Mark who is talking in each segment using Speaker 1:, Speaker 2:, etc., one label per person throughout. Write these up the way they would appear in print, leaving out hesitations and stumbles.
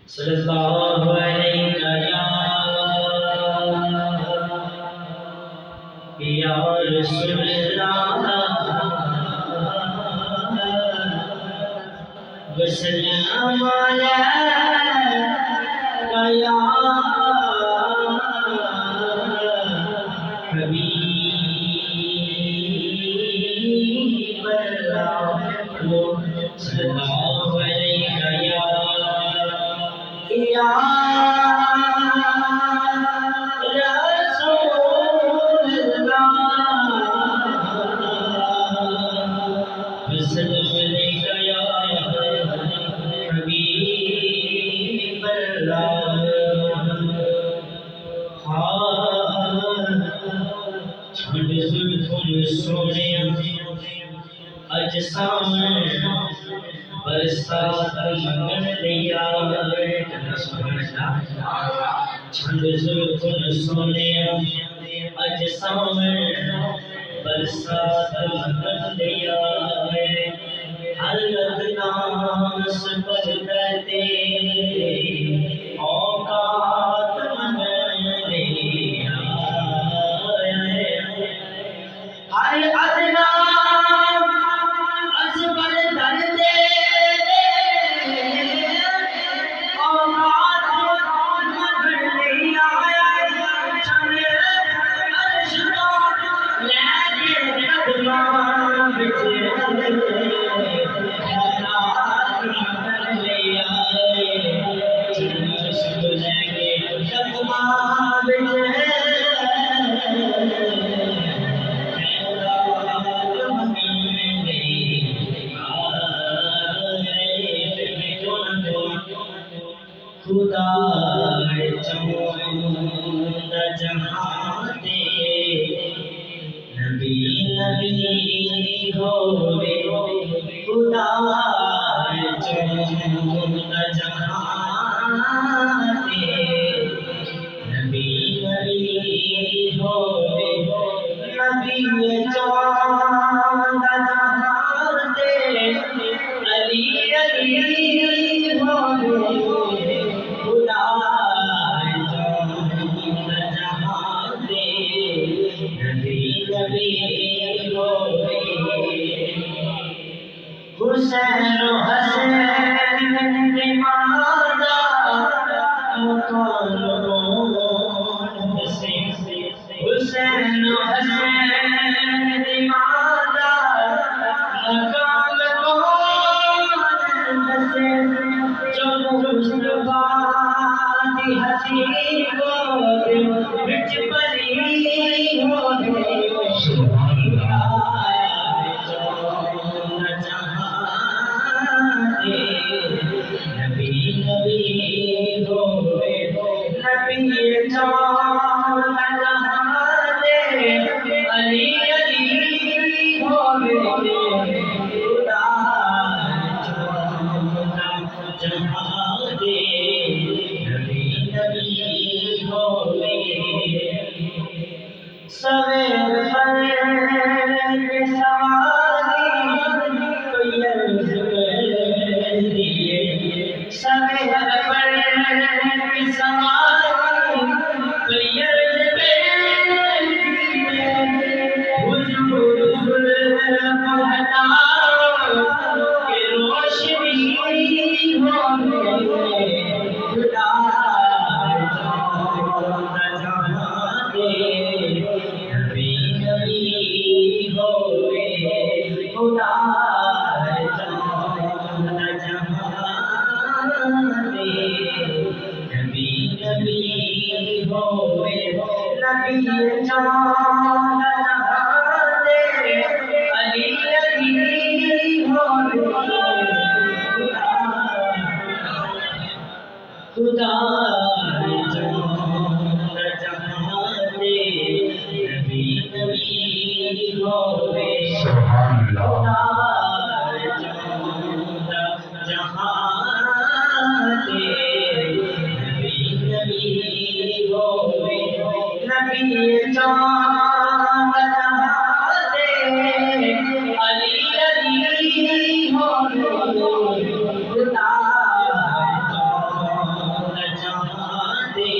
Speaker 1: صلی اللہ علیہ یا رسول اللہ وسلم علیک یا حبیب اللہ صلی اللہ علیہ یا رسول اللہ وسلم علیک یا حبیب اللہ چھڑ زلفوں سونے اج سامنے برسات منگن لیا چھڑ زلفوں سونے اج سامنے برسات منگن لیا حلت ناس پر کرتے اوقات منگن لیا ہر ادنا ازبر دردے اوقات منگن لیا چھڑ عرش تو لے کے قدماں بچ خدا چمد جہاں دے نبی نبی ہوئے خدا چمد جہاں دے نبی نبی ہوئے نبی چمد جہاں دے علی علی ہوئے خدا چمد جہاں دے نبی نبی ہوئے حسین و حسین مادا مکان حسین حسین و حسین مادا مکان حسین جو مصطفیٰ دی حسین ہوئے بچ پری ہوئے سبحان اللہ نبی نبی ہوئے نبی چمد جہاں دے علی علی ہوئے خدا چمد جہاں دے نبی نبی ہوئے سویر پر سواری کوئی عرض کر دیے سویر پر سواری کوئی عرض کر دیے حضور زلف ہٹاؤ کہ روشنی ہوئے خدا چمد جہاں دے نبی نبی ہوئے خدا چمد جہاں دے نبی نبی ہوئے نبی چمد جہاں دے علی علی ہوئے خدا چمد جہاں دے نبی نبی ہوئے خدا چمد جہاں دے نبی نبی ہوئے نبی چمد جہاں دے علی علی ہوئے خدا جانے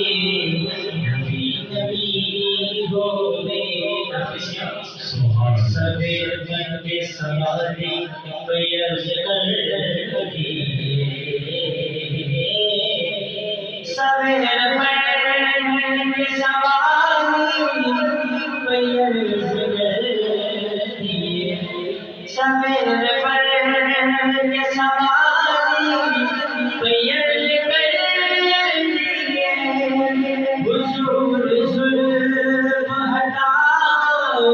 Speaker 1: نبی نبی ہوئے سویر بن کے سواری پیش کر رہی سویر بن کے سواری پیش کر رہی سویر بن کے سواری پیش کر رہی حضور ظلم ہٹاؤ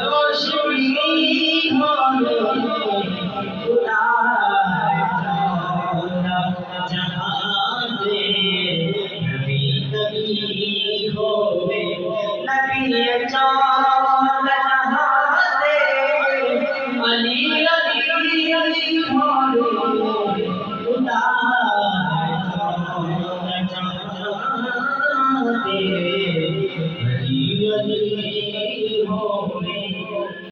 Speaker 1: روشنی ہو خدا جہاں دے نبی نبی ہوئے نبی چاند جہاں دے علی علی ہوئے خدا جہاں دے علی علی ہوئے